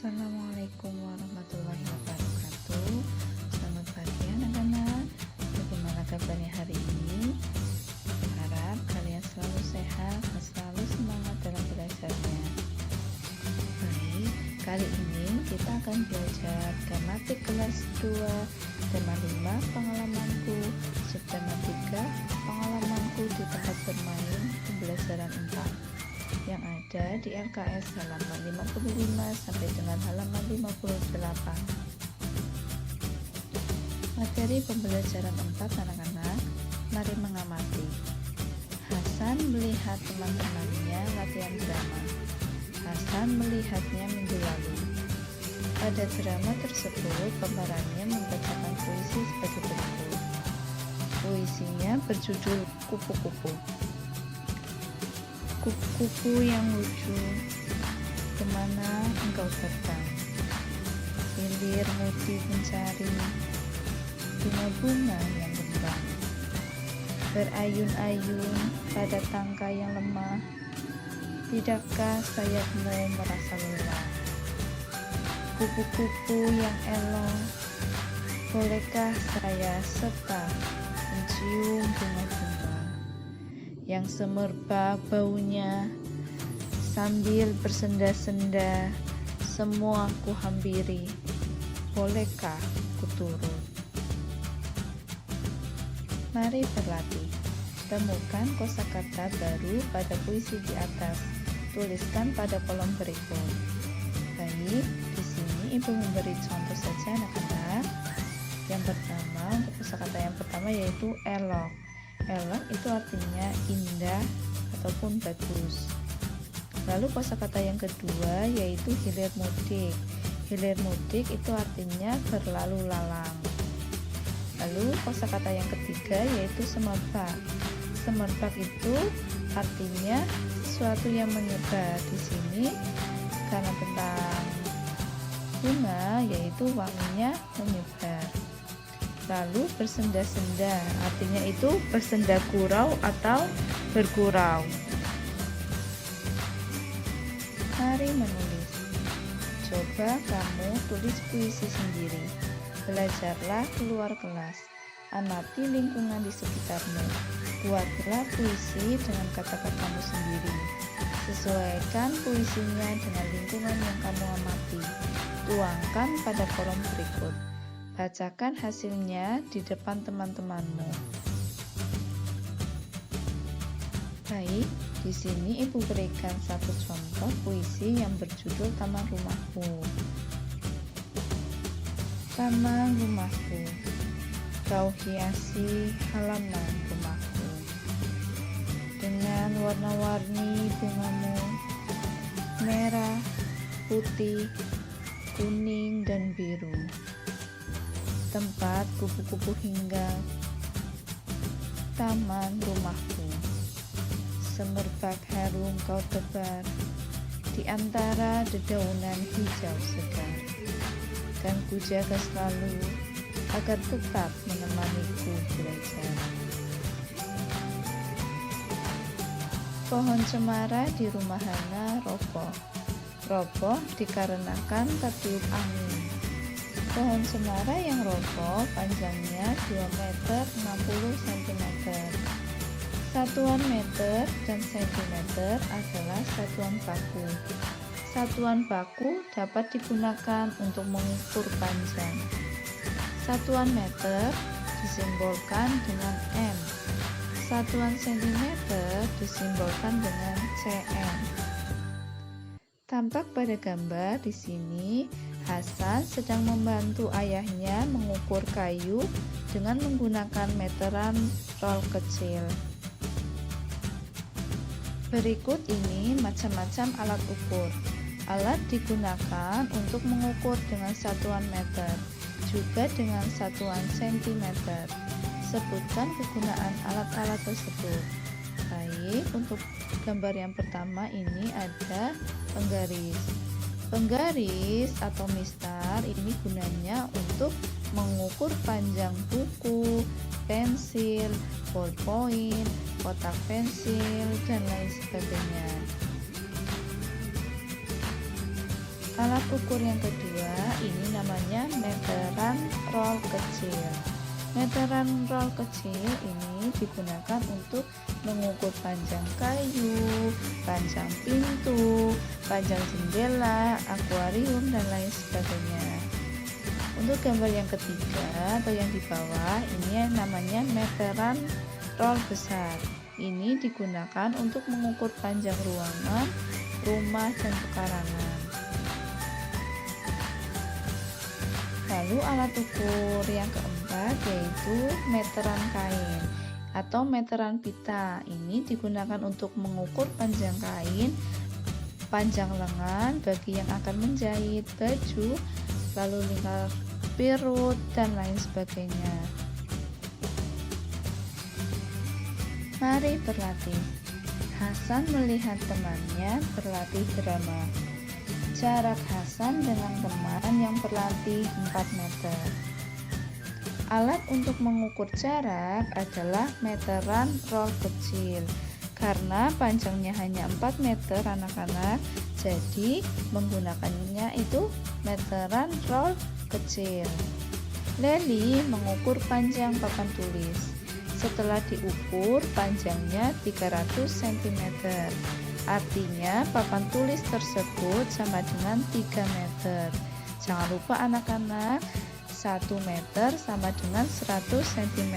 Assalamualaikum warahmatullahi wabarakatuh. Selamat pagi anak-anak. Bagaimana kabarnya hari ini? Harap kalian selalu sehat dan selalu semangat dalam belajarnya. Baik, kali ini kita akan belajar gramatik kelas 2, tema 5 pengalamanku, subtema 3 pengalamanku di tempat bermain, pembelajaran 4 yang ada di LKS halaman 55 sampai dengan halaman 58. Materi pembelajaran 4 anak-anak, mari mengamati. Hasan melihat teman-temannya latihan drama. Hasan melihatnya minggu lalu. Pada drama tersebut, pemerannya membacakan puisi sebagai berikut. Puisinya berjudul Kupu-kupu. Kupu-kupu yang lucu, kemana engkau terbang? Hilir muti mencari bunga-bunga yang kembang, berayun-ayun pada tangkai yang lemah. Tidakkah sayapmu merasa lelah? Kupu-kupu yang elok, bolehkah saya serta mencium bunga-bunga yang semerbak baunya, sambil bersenda-senda, semua ku hampiri, bolehkah ku turut? Mari berlatih. Temukan kosakata baru pada puisi di atas. Tuliskan pada kolom berikut. Baik, di sini Ibu memberi contoh saja anak-anak. Yang pertama, untuk kosakata yang pertama yaitu elok. Elok itu artinya indah ataupun bagus. Lalu kosakata yang kedua yaitu hilir mudik. Hilir mudik itu artinya berlalu lalang. Lalu kosakata yang ketiga yaitu semerbak. Semerbak itu artinya sesuatu yang menyebar. Di sini karena tentang bunga yaitu wanginya menyebar. Lalu bersenda-senda, artinya itu bersenda gurau atau bergurau. Mari menulis. Coba kamu tulis puisi sendiri. Belajarlah keluar kelas. Amati lingkungan di sekitarmu. Buatlah puisi dengan kata-katamu sendiri. Sesuaikan puisinya dengan lingkungan yang kamu amati. Tuangkan pada kolom berikut. Bacakan hasilnya di depan teman-temanmu. Baik, di sini Ibu berikan satu contoh puisi yang berjudul Taman Rumahku. Taman rumahku, kau hiasi halaman rumahku dengan warna-warni bungamu, merah, putih, kuning, dan biru. Tempat kupu-kupu hinggap, taman rumahku. Semerbak harum kau tebar di antara dedaunan hijau segar. Kan ku jaga selalu agar tetap menemaniku belajar. Pohon cemara di rumah Hana roboh. Roboh dikarenakan tertiup angin. Pohon cemara yang roboh panjangnya 2 meter 60 cm. Satuan meter dan sentimeter adalah satuan baku. Satuan baku dapat digunakan untuk mengukur panjang. Satuan meter disimbolkan dengan M. Satuan sentimeter disimbolkan dengan cm. Tampak pada gambar di sini, Hasan sedang membantu ayahnya mengukur kayu dengan menggunakan meteran roll kecil. Berikut ini macam-macam alat ukur. Alat digunakan untuk mengukur dengan satuan meter, juga dengan satuan sentimeter. Sebutkan kegunaan alat-alat tersebut. Baik, untuk gambar yang pertama ini ada penggaris. Penggaris atau mistar ini gunanya untuk mengukur panjang buku, pensil, ballpoint, kotak pensil, dan lain sebagainya. Alat ukur yang kedua ini namanya meteran roll kecil. Meteran roll kecil ini digunakan untuk mengukur panjang kayu, panjang pintu, panjang jendela, akuarium, dan lain sebagainya. Untuk gambar yang ketiga atau yang di bawah ini yang namanya meteran roll besar. Ini digunakan untuk mengukur panjang ruangan, rumah, dan pekarangan. Lalu alat ukur yang keempat yaitu meteran kain atau meteran pita. Ini digunakan untuk mengukur panjang kain, panjang lengan bagi yang akan menjahit baju, lalu lingkar pirut, dan lain sebagainya. Mari berlatih. Hasan melihat temannya berlatih drama. Jarak Hasan dengan teman yang berlatih 4 meter. Alat untuk mengukur jarak adalah meteran roll kecil. Karena panjangnya hanya 4 meter anak-anak, jadi menggunakannya itu meteran roll kecil. Leli mengukur panjang papan tulis. Setelah diukur panjangnya 300 cm. Artinya papan tulis tersebut sama dengan 3 meter. Jangan lupa anak-anak, 1 meter sama dengan 100 cm.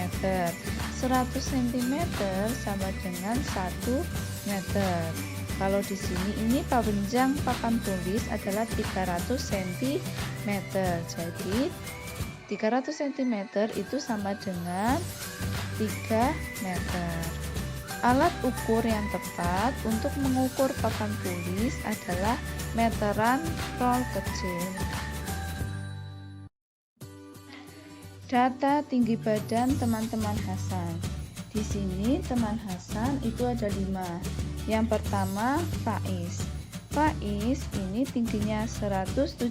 100 cm sama dengan 1 meter. Kalau di sini ini panjang papan tulis adalah 300 cm. Jadi 300 cm itu sama dengan 3 meter. Alat ukur yang tepat untuk mengukur papan tulis adalah meteran roll kecil. Data tinggi badan teman-teman Hasan. Di sini teman Hasan itu ada 5. Yang pertama Faiz. Faiz ini tingginya 117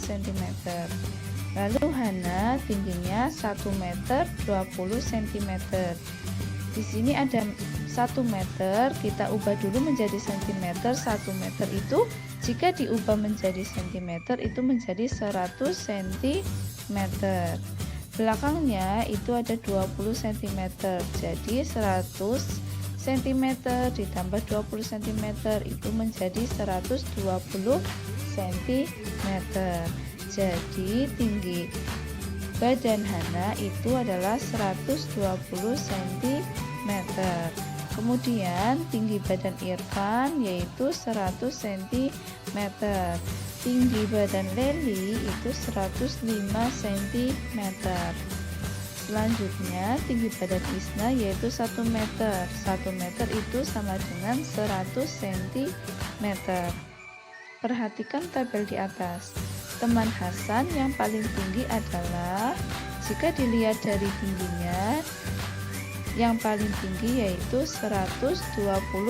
cm. Lalu Hana tingginya 1 meter 20 cm. Di sini ada 1 meter, kita ubah dulu menjadi cm. 1 meter itu jika diubah menjadi cm itu menjadi 100 cm. Belakangnya itu ada 20 cm. Jadi 100 cm ditambah 20 cm itu menjadi 120 cm. Jadi tinggi badan Hana itu adalah 120 cm. Kemudian tinggi badan Irfan yaitu 100 cm. Tinggi badan Leli itu 105 cm. Selanjutnya tinggi badan Isna yaitu 1 meter. 1 meter itu sama dengan 100 cm. Perhatikan tabel di atas. Teman Hasan yang paling tinggi adalah, jika dilihat dari tingginya, yang paling tinggi yaitu 120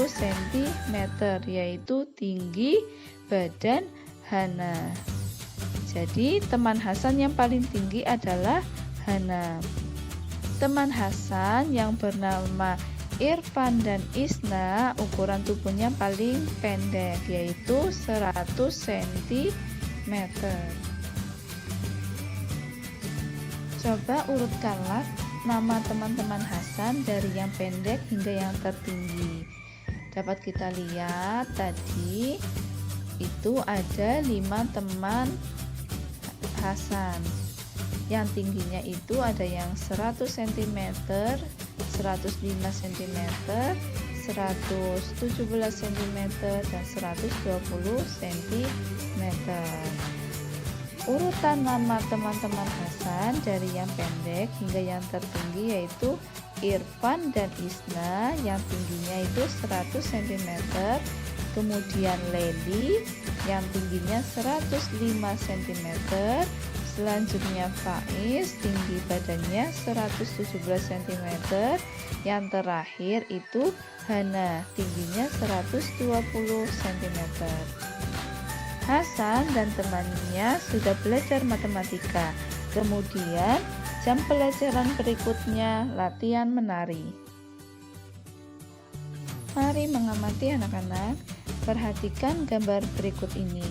cm, yaitu tinggi badan Hana. Jadi teman Hasan yang paling tinggi adalah Hana. Teman Hasan yang bernama Irfan dan Isna ukuran tubuhnya paling pendek yaitu 100 cm. Coba urutkanlah nama teman-teman Hasan dari yang pendek hingga yang tertinggi. Dapat kita lihat tadi itu ada 5 teman Hasan. Yang tingginya itu ada yang 100 cm, 105 cm, 117 cm, dan 120 cm. Urutan nama teman-teman Hasan dari yang pendek hingga yang tertinggi yaitu Irfan dan Isna yang tingginya itu 100 cm, kemudian Leli yang tingginya 105 cm, selanjutnya Faiz tinggi badannya 117 cm, yang terakhir itu Hana tingginya 120 cm. Hasan dan temannya sudah belajar matematika. Kemudian jam pelajaran berikutnya latihan menari. Mari mengamati anak-anak. Perhatikan gambar berikut ini.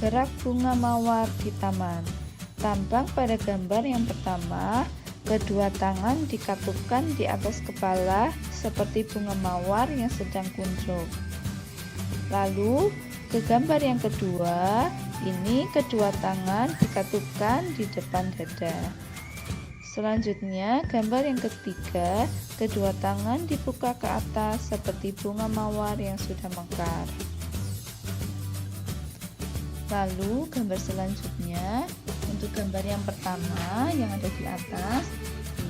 Gerak bunga mawar di taman. Tambang pada gambar yang pertama, kedua tangan dikatupkan di atas kepala seperti bunga mawar yang sedang kuncup. Lalu, ke gambar yang kedua, ini kedua tangan dikatupkan di depan dada. Selanjutnya, gambar yang ketiga, kedua tangan dibuka ke atas seperti bunga mawar yang sudah mekar. Lalu, gambar selanjutnya, untuk gambar yang pertama yang ada di atas,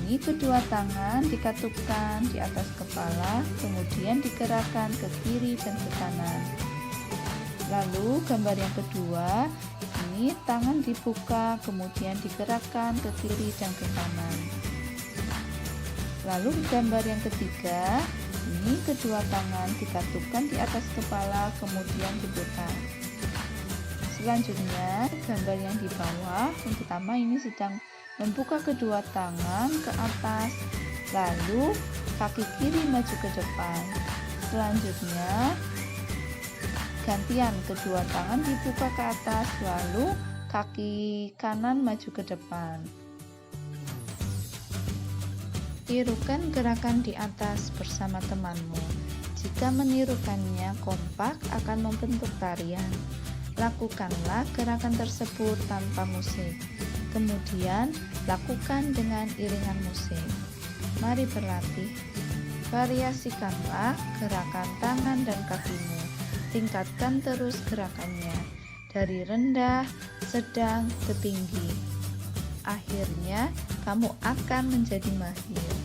ini kedua tangan dikatupkan di atas kepala, kemudian digerakkan ke kiri dan ke kanan. Lalu, gambar yang kedua, ini tangan dibuka, kemudian digerakkan ke kiri dan ke kanan. Lalu, gambar yang ketiga, ini kedua tangan dikatupkan di atas kepala, kemudian diputar. Selanjutnya, gambar yang di bawah, yang pertama ini sedang membuka kedua tangan ke atas, lalu kaki kiri maju ke depan. Selanjutnya, gantian kedua tangan dibuka ke atas, lalu kaki kanan maju ke depan. Tirukan gerakan di atas bersama temanmu. Jika menirukannya kompak akan membentuk tarian. Lakukanlah gerakan tersebut tanpa musik. Kemudian, lakukan dengan iringan musik. Mari berlatih. Variasikanlah gerakan tangan dan kakimu. Tingkatkan terus gerakannya dari rendah, sedang, ke tinggi. Akhirnya, kamu akan menjadi mahir.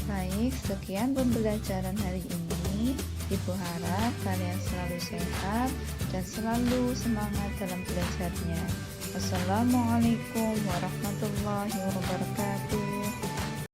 Baik, sekian pembelajaran hari ini. Ibu harap kalian selalu sehat dan selalu semangat dalam belajarnya. Wassalamualaikum warahmatullahi wabarakatuh.